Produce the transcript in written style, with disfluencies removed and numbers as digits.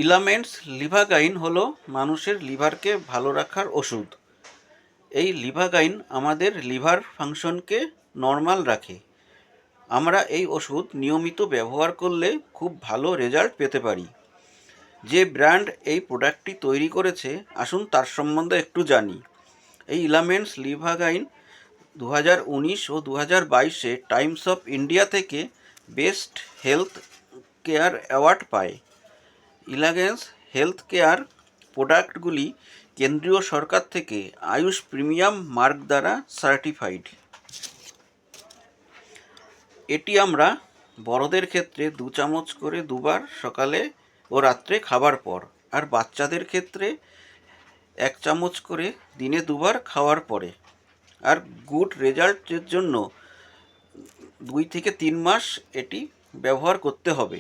ইলামেন্টস লিভাগাইন হলো মানুষের লিভারকে ভালো রাখার ওষুধ। এই লিভাগাইন আমাদের লিভার ফাংশনকে নর্মাল রাখে। আমরা এই ওষুধ নিয়মিত ব্যবহার করলে খুব ভালো রেজাল্ট পেতে পারি। যে ব্র্যান্ড এই প্রোডাক্টটি তৈরি করেছে আসুন তার সম্বন্ধে একটু জানি। এই ইলামেন্টস লিভাগাইন 2019 ও 2022-এ টাইমস অফ ইন্ডিয়া থেকে বেস্ট হেলথ কেয়ার অ্যাওয়ার্ড পায়। ইলামেন্টস হেলথ কেয়ার প্রোডাক্টগুলি কেন্দ্রীয় সরকার থেকে আয়ুষ প্রিমিয়াম মার্ক দ্বারা সার্টিফাইড। এটি আমরা বড়দের ক্ষেত্রে 2 চামচ করে দুবার সকালে ও রাত্রে খাবার পর, আর বাচ্চাদের ক্ষেত্রে 1 চামচ করে দিনে দুবার খাওয়ার পরে। আর গুড রেজাল্টের জন্য 2 থেকে 3 মাস এটি ব্যবহার করতে হবে।